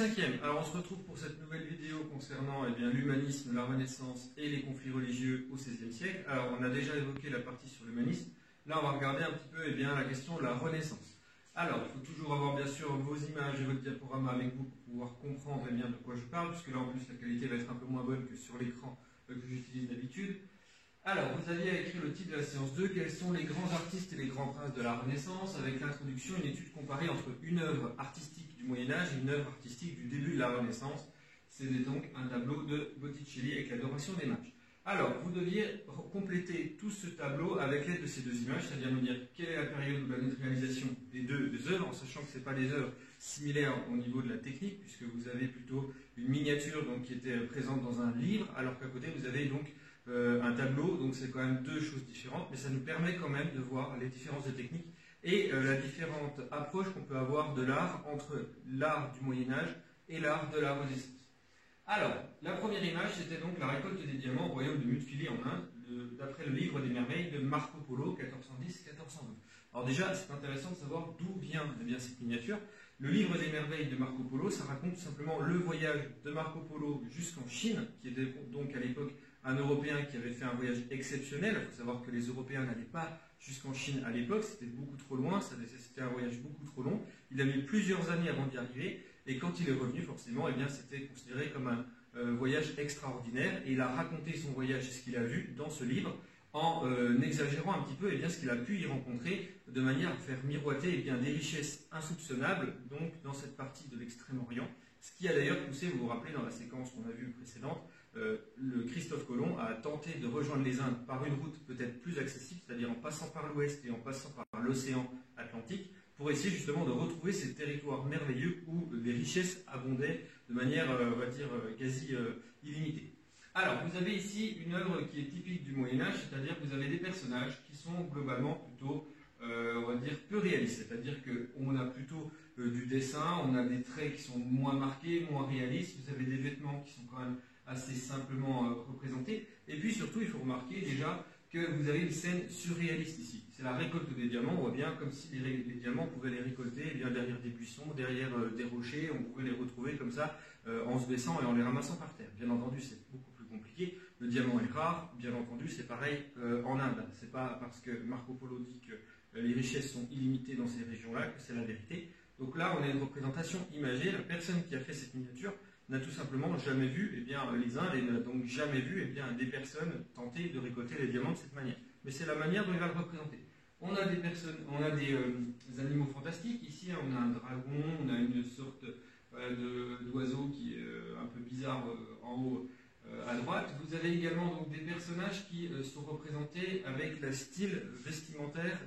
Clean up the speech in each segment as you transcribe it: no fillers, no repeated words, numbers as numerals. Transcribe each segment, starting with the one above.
5e. Alors on se retrouve pour cette nouvelle vidéo concernant l'humanisme, la Renaissance et les conflits religieux au XVIe siècle. Alors on a déjà évoqué la partie sur l'humanisme. Là on va regarder un petit peu la question de la Renaissance. Alors il faut toujours avoir bien sûr vos images et votre diaporama avec vous pour pouvoir comprendre bien de quoi je parle, puisque là en plus la qualité va être un peu moins bonne que sur l'écran que j'utilise d'habitude. Alors, vous aviez écrit le titre de la séance 2, quels sont les grands artistes et les grands princes de la Renaissance, avec l'introduction, une étude comparée entre une œuvre artistique du Moyen-Âge et une œuvre artistique du début de la Renaissance. C'était donc un tableau de Botticelli avec l'adoration des mages. Alors, vous deviez compléter tout ce tableau avec l'aide de ces deux images, c'est-à-dire nous dire quelle est la période de la réalisation des deux œuvres, en sachant que ce n'est pas des œuvres similaires au niveau de la technique, puisque vous avez plutôt une miniature donc, qui était présente dans un livre, alors qu'à côté vous avez donc un tableau, donc c'est quand même deux choses différentes, mais ça nous permet quand même de voir les différences de techniques et la différente approche qu'on peut avoir de l'art entre l'art du Moyen-Âge et l'art de la Renaissance. Alors, la première image, c'était donc la récolte des diamants au royaume de Mutfili en Inde, d'après le livre des merveilles de Marco Polo, 1410-1412. Alors déjà, c'est intéressant de savoir d'où vient cette miniature. Le livre des merveilles de Marco Polo, ça raconte tout simplement le voyage de Marco Polo jusqu'en Chine, qui était donc à l'époque un Européen qui avait fait un voyage exceptionnel. Il faut savoir que les Européens n'allaient pas jusqu'en Chine à l'époque, c'était beaucoup trop loin, c'était un voyage beaucoup trop long. Il a mis plusieurs années avant d'y arriver, et quand il est revenu, forcément, c'était considéré comme un voyage extraordinaire, et il a raconté son voyage et ce qu'il a vu dans ce livre, en exagérant un petit peu ce qu'il a pu y rencontrer, de manière à faire miroiter des richesses insoupçonnables donc, dans cette partie de l'Extrême-Orient. Ce qui a d'ailleurs poussé, vous vous rappelez dans la séquence qu'on a vue précédente, le Christophe Colomb a tenté de rejoindre les Indes par une route peut-être plus accessible, c'est-à-dire en passant par l'ouest et en passant par l'océan Atlantique, pour essayer justement de retrouver ces territoires merveilleux où les richesses abondaient de manière, on va dire, quasi illimitée. Alors, vous avez ici une œuvre qui est typique du Moyen-Âge, c'est-à-dire que vous avez des personnages qui sont globalement plutôt, on va dire, peu réalistes. C'est-à-dire qu'on a plutôt du dessin, on a des traits qui sont moins marqués, moins réalistes, vous avez des vêtements qui sont quand même assez simplement représentés. Et puis surtout, il faut remarquer déjà que vous avez une scène surréaliste ici. C'est la récolte des diamants, on voit bien comme si les diamants, on pouvait les récolter derrière des buissons, derrière des rochers, on pouvait les retrouver comme ça en se baissant et en les ramassant par terre. Bien entendu, c'est beaucoup plus compliqué. Le diamant est rare, bien entendu, c'est pareil en Inde. C'est pas parce que Marco Polo dit que les richesses sont illimitées dans ces régions-là que c'est la vérité. Donc là, on a une représentation imagée. La personne qui a fait cette miniature n'a tout simplement jamais vu les Indes et n'a donc jamais vu des personnes tenter de récolter les diamants de cette manière. Mais c'est la manière dont il va le représenter. On a des personnes, on a des animaux fantastiques. Ici, on a un dragon, on a une sorte d'oiseau qui est un peu bizarre en haut à droite. Vous avez également donc, des personnages qui sont représentés avec le style vestimentaire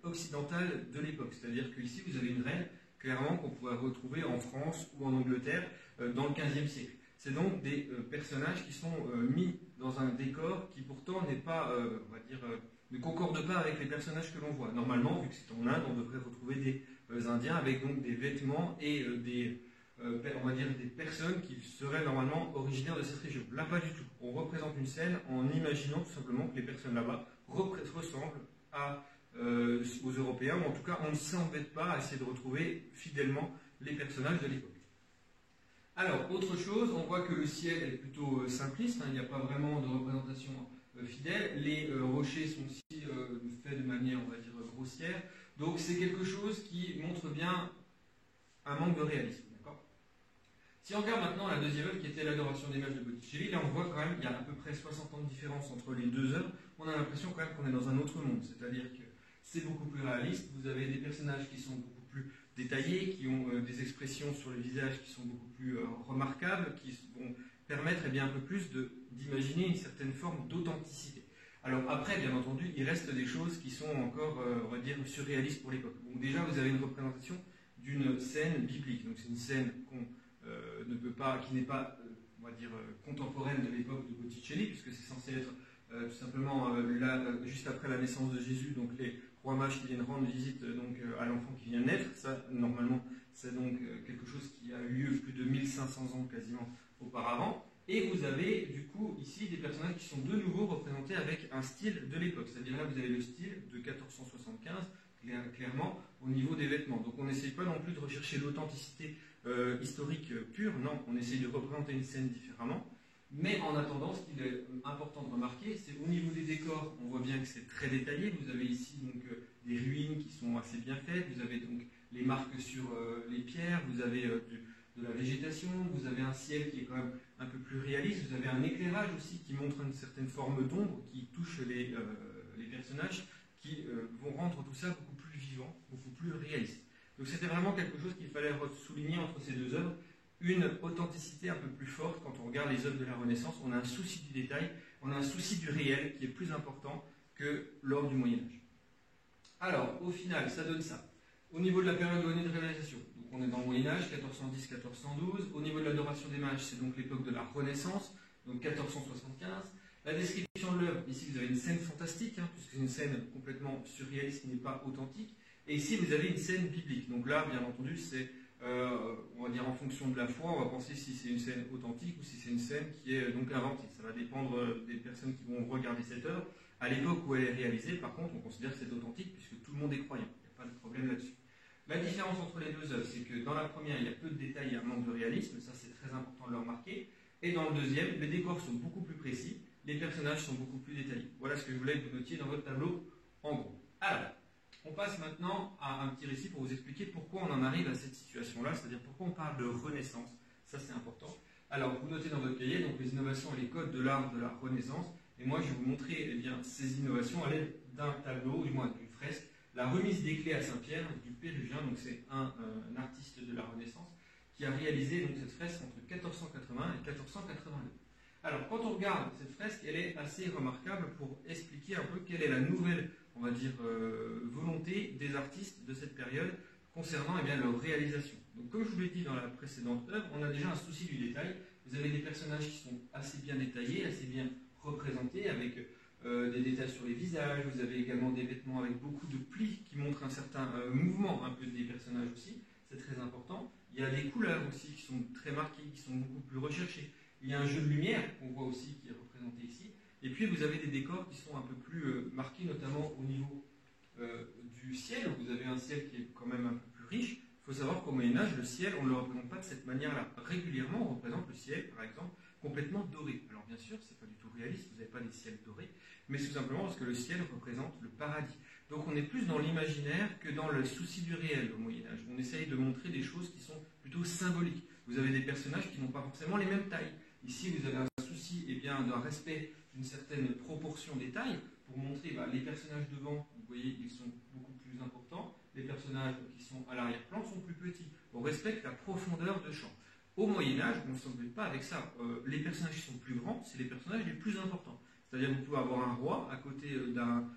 occidental de l'époque. C'est-à-dire qu'ici, vous avez une reine clairement qu'on pourrait retrouver en France ou en Angleterre dans le XVe siècle. C'est donc des personnages qui sont mis dans un décor qui pourtant n'est pas, on va dire, ne concorde pas avec les personnages que l'on voit. Normalement, vu que c'est en Inde, on devrait retrouver des Indiens avec donc des vêtements et on va dire des personnes qui seraient normalement originaires de cette région. Là, pas du tout. On représente une scène en imaginant tout simplement que les personnes là-bas ressemblent aux Européens, ou en tout cas, on ne s'embête pas à essayer de retrouver fidèlement les personnages de l'époque. Alors, autre chose, on voit que le ciel est plutôt simpliste, il n'y a pas vraiment de représentation fidèle. Les rochers sont aussi faits de manière, on va dire, grossière. Donc, c'est quelque chose qui montre bien un manque de réalisme. Si on regarde maintenant la deuxième œuvre qui était l'adoration des mages de Botticelli, là on voit quand même qu'il y a à peu près 60 ans de différence entre les deux œuvres. On a l'impression quand même qu'on est dans un autre monde, c'est-à-dire que c'est beaucoup plus réaliste. Vous avez des personnages qui sont beaucoup plus détaillés, qui ont des expressions sur les visages qui sont beaucoup plus remarquables, qui vont permettre un peu plus d'imaginer une certaine forme d'authenticité. Alors après, bien entendu, il reste des choses qui sont encore, on va dire, surréalistes pour l'époque. Donc déjà, vous avez une représentation d'une scène biblique. Donc c'est une scène qui n'est pas, on va dire, contemporaine de l'époque de Botticelli, puisque c'est censé être tout simplement juste après la naissance de Jésus, donc les rois mages qui viennent rendre visite à l'enfant qui vient naître. Ça, normalement, c'est donc quelque chose qui a eu lieu plus de 1500 ans quasiment auparavant. Et vous avez du coup ici des personnages qui sont de nouveau représentés avec un style de l'époque. C'est-à-dire là, vous avez le style de 1475. Clairement, au niveau des vêtements. Donc on n'essaye pas non plus de rechercher l'authenticité historique pure, non, on essaye de représenter une scène différemment. Mais en attendant, ce qu'il est important de remarquer, c'est au niveau des décors, on voit bien que c'est très détaillé. Vous avez ici donc des ruines qui sont assez bien faites, vous avez donc les marques sur les pierres, vous avez de la végétation, vous avez un ciel qui est quand même un peu plus réaliste, vous avez un éclairage aussi qui montre une certaine forme d'ombre qui touche les personnages, qui vont rendre tout ça beaucoup plus vivant, beaucoup plus réaliste. Donc c'était vraiment quelque chose qu'il fallait souligner entre ces deux œuvres, une authenticité un peu plus forte quand on regarde les œuvres de la Renaissance. On a un souci du détail, on a un souci du réel qui est plus important que lors du Moyen-Âge. Alors, au final, ça donne ça. Au niveau de la période donnée de réalisation, donc on est dans le Moyen-Âge, 1410-1412. Au niveau de l'adoration des mages, c'est donc l'époque de la Renaissance, donc 1475. La description de l'œuvre, ici vous avez une scène fantastique, puisque c'est une scène complètement surréaliste qui n'est pas authentique. Et ici vous avez une scène biblique. Donc là, bien entendu, c'est, on va dire en fonction de la foi, on va penser si c'est une scène authentique ou si c'est une scène qui est donc inventée. Ça va dépendre des personnes qui vont regarder cette œuvre. À l'époque où elle est réalisée, par contre, on considère que c'est authentique puisque tout le monde est croyant. Il n'y a pas de problème là-dessus. La différence entre les deux œuvres, c'est que dans la première, il y a peu de détails et un manque de réalisme. Ça, c'est très important de le remarquer. Et dans le deuxième, les décors sont beaucoup plus précis. Les personnages sont beaucoup plus détaillés. Voilà ce que je voulais que vous notiez dans votre tableau en gros. Alors, on passe maintenant à un petit récit pour vous expliquer pourquoi on en arrive à cette situation-là, c'est-à-dire pourquoi on parle de Renaissance. Ça, c'est important. Alors, vous notez dans votre cahier donc, les innovations et les codes de l'art de la Renaissance. Et moi, je vais vous montrer ces innovations à l'aide d'un tableau, du moins d'une fresque. La remise des clés à Saint-Pierre, du Pérugien, donc c'est un artiste de la Renaissance, qui a réalisé donc, cette fresque entre 1480 et 1482. Alors, quand on regarde cette fresque, elle est assez remarquable pour expliquer un peu quelle est la nouvelle, on va dire, volonté des artistes de cette période concernant leur réalisation. Donc, comme je vous l'ai dit dans la précédente œuvre, on a déjà un souci du détail. Vous avez des personnages qui sont assez bien détaillés, assez bien représentés, avec des détails sur les visages. Vous avez également des vêtements avec beaucoup de plis qui montrent un certain mouvement un peu des personnages aussi. C'est très important. Il y a des couleurs aussi qui sont très marquées, qui sont beaucoup plus recherchées. Il y a un jeu de lumière qu'on voit aussi qui est représenté ici. Et puis vous avez des décors qui sont un peu plus marqués, notamment au niveau du ciel. Vous avez un ciel qui est quand même un peu plus riche. Il faut savoir qu'au Moyen-Âge, le ciel, on ne le représente pas de cette manière-là. Régulièrement, on représente le ciel, par exemple, complètement doré. Alors bien sûr, ce n'est pas du tout réaliste, vous n'avez pas des ciels dorés, mais tout simplement parce que le ciel représente le paradis. Donc on est plus dans l'imaginaire que dans le souci du réel au Moyen-Âge. On essaye de montrer des choses qui sont plutôt symboliques. Vous avez des personnages qui n'ont pas forcément les mêmes tailles. Ici, vous avez un souci d'un respect d'une certaine proportion des tailles pour montrer les personnages devant, vous voyez, ils sont beaucoup plus importants. Les personnages qui sont à l'arrière-plan sont plus petits. On respecte la profondeur de champ. Au Moyen-Âge, on ne s'embête pas avec ça. Les personnages qui sont plus grands, c'est les personnages les plus importants. C'est-à-dire que vous pouvez avoir un roi à côté d'un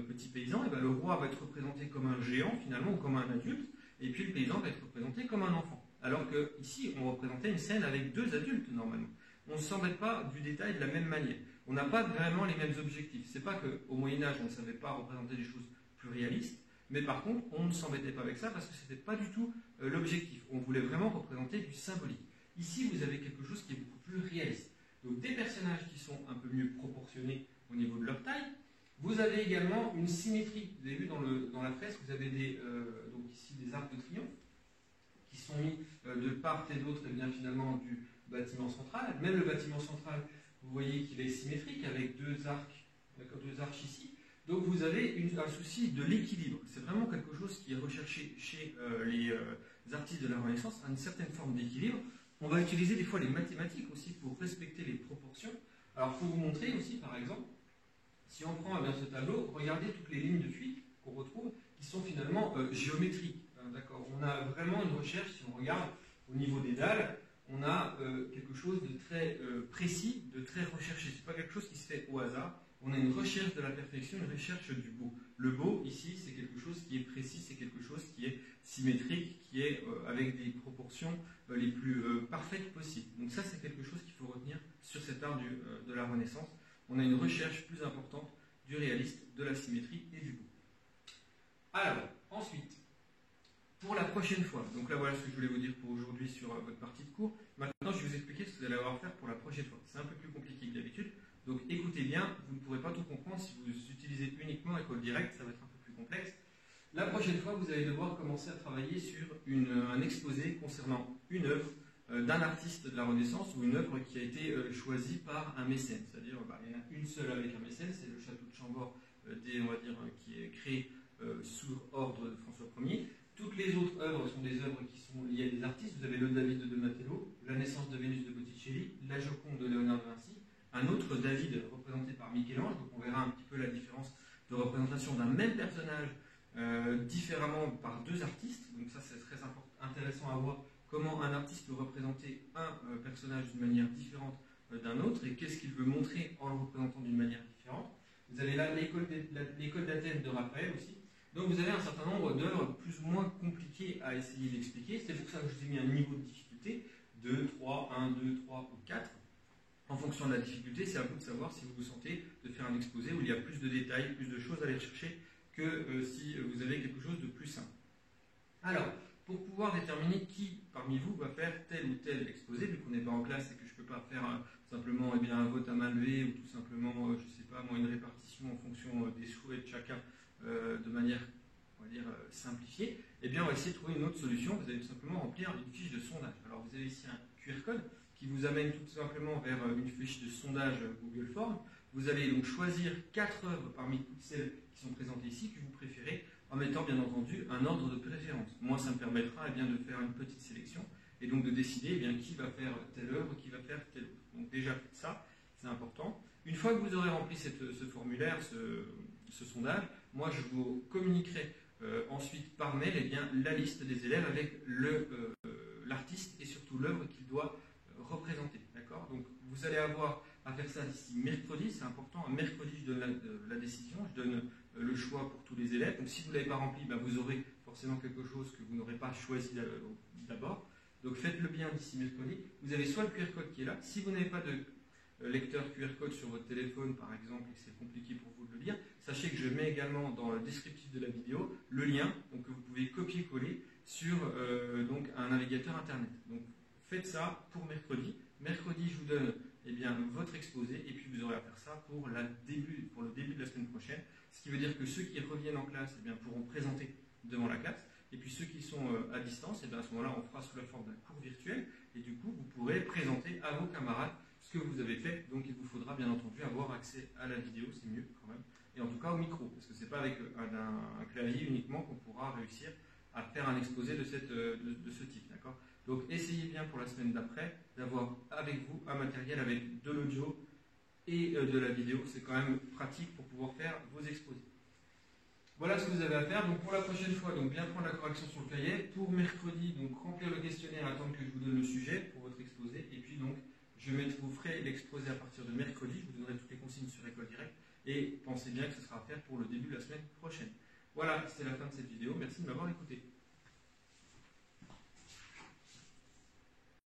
petit paysan, et le roi va être représenté comme un géant finalement, ou comme un adulte, et puis le paysan va être représenté comme un enfant. Alors qu'ici, on représentait une scène avec deux adultes normalement. On ne s'embête pas du détail de la même manière. On n'a pas vraiment les mêmes objectifs. C'est pas qu'au Moyen-Âge, on ne savait pas représenter des choses plus réalistes, mais par contre, on ne s'embêtait pas avec ça parce que ce n'était pas du tout l'objectif. On voulait vraiment représenter du symbolique. Ici, vous avez quelque chose qui est beaucoup plus réaliste. Donc des personnages qui sont un peu mieux proportionnés au niveau de leur taille. Vous avez également une symétrie. Vous avez vu dans la fresque, vous avez donc ici des arcs de triomphe qui sont mis de part et d'autre finalement du bâtiment central. Même le bâtiment central, vous voyez qu'il est symétrique avec deux arches ici. Donc vous avez un souci de l'équilibre. C'est vraiment quelque chose qui est recherché chez les artistes de la Renaissance, une certaine forme d'équilibre. On va utiliser des fois les mathématiques aussi pour respecter les proportions. Alors pour vous montrer aussi, par exemple, si on prend ce tableau, regardez toutes les lignes de fuite qu'on retrouve qui sont finalement géométriques. D'accord. On a vraiment une recherche, si on regarde au niveau des dalles, on a quelque chose de très précis, de très recherché. Ce n'est pas quelque chose qui se fait au hasard. On a une recherche de la perfection, une recherche du beau. Le beau, ici, c'est quelque chose qui est précis, c'est quelque chose qui est symétrique, qui est avec des proportions les plus parfaites possibles. Donc ça, c'est quelque chose qu'il faut retenir sur cet art de la Renaissance. On a une recherche plus importante du réaliste, de la symétrie et du beau. Alors, ensuite, pour la prochaine fois, donc là voilà ce que je voulais vous dire pour aujourd'hui sur votre partie de cours. Maintenant, je vais vous expliquer ce que vous allez avoir à faire pour la prochaine fois. C'est un peu plus compliqué que d'habitude. Donc écoutez bien, vous ne pourrez pas tout comprendre si vous utilisez uniquement École Directe, ça va être un peu plus complexe. La prochaine fois, vous allez devoir commencer à travailler sur un exposé concernant une œuvre d'un artiste de la Renaissance ou une œuvre qui a été choisie par un mécène. C'est-à-dire, il y en a une seule avec un mécène, c'est le château de Chambord, on va dire, qui est créé sous ordre de François Ier. Toutes les autres œuvres sont des œuvres qui sont liées à des artistes. Vous avez le David de Donatello, la naissance de Vénus de Botticelli, la Joconde de Léonard de Vinci, un autre David représenté par Michel-Ange. Donc on verra un petit peu la différence de représentation d'un même personnage différemment par deux artistes. Donc ça c'est très intéressant à voir comment un artiste peut représenter un personnage d'une manière différente d'un autre et qu'est-ce qu'il veut montrer en le représentant d'une manière différente. Vous avez là l'école d'Athènes de Raphaël aussi. Donc vous avez un certain nombre d'œuvres plus ou moins compliquées à essayer d'expliquer. C'est pour ça que je vous ai mis un niveau de difficulté 2, 3, 1, 2, 3 ou 4. En fonction de la difficulté, c'est à vous de savoir si vous vous sentez de faire un exposé où il y a plus de détails, plus de choses à aller chercher que si vous avez quelque chose de plus simple. Alors, pour pouvoir déterminer qui parmi vous va faire tel ou tel exposé, vu qu'on n'est pas en classe et que je ne peux pas faire simplement un vote à main levée ou tout simplement, je ne sais pas, une répartition en fonction des souhaits de chacun de manière, on va dire, simplifiée, eh bien on va essayer de trouver une autre solution. Vous allez tout simplement remplir une fiche de sondage. Alors vous avez ici un QR code qui vous amène tout simplement vers une fiche de sondage Google Form. Vous allez donc choisir 4 œuvres parmi toutes celles qui sont présentées ici que vous préférez, en mettant bien entendu un ordre de préférence. Moi, ça me permettra de faire une petite sélection et donc de décider qui va faire telle œuvre, qui va faire telle autre. Donc déjà, faites ça, c'est important. Une fois que vous aurez rempli ce formulaire, ce sondage, moi je vous communiquerai ensuite par mail la liste des élèves avec l'artiste et surtout l'œuvre qu'il doit représenter. D'accord ? Donc vous allez avoir à faire ça d'ici mercredi, c'est important. Mercredi, je donne la décision, je donne le choix pour tous les élèves. Donc si vous ne l'avez pas rempli, vous aurez forcément quelque chose que vous n'aurez pas choisi d'abord. Donc faites-le bien d'ici mercredi. Vous avez soit le QR code qui est là. Si vous n'avez pas de lecteur QR code sur votre téléphone, par exemple, et que c'est compliqué pour vous de le lire, sachez que je mets également dans le descriptif de la vidéo le lien donc, que vous pouvez copier-coller sur un navigateur internet. Donc faites ça pour mercredi. Mercredi, je vous donne votre exposé et puis vous aurez à faire ça pour le début de la semaine prochaine. Ce qui veut dire que ceux qui reviennent en classe pourront présenter devant la classe. Et puis ceux qui sont à distance, à ce moment-là, on fera sous la forme d'un cours virtuel. Et du coup, vous pourrez présenter à vos camarades ce que vous avez fait. Donc il vous faudra bien entendu avoir accès à la vidéo, c'est mieux quand même. Et en tout cas au micro, parce que ce n'est pas avec un clavier uniquement qu'on pourra réussir à faire un exposé de ce type. D'accord ? Donc essayez bien pour la semaine d'après d'avoir avec vous un matériel avec de l'audio et de la vidéo. C'est quand même pratique pour pouvoir faire vos exposés. Voilà ce que vous avez à faire. Donc pour la prochaine fois, bien prendre la correction sur le cahier. Pour mercredi, remplir le questionnaire, attendre que je vous donne le sujet pour votre exposé. Et puis vous ferez l'exposé à partir de mercredi. Je vous donnerai toutes les consignes sur École Directe. Et pensez bien que ce sera à faire pour le début de la semaine prochaine. Voilà, c'est la fin de cette vidéo. Merci de m'avoir écouté.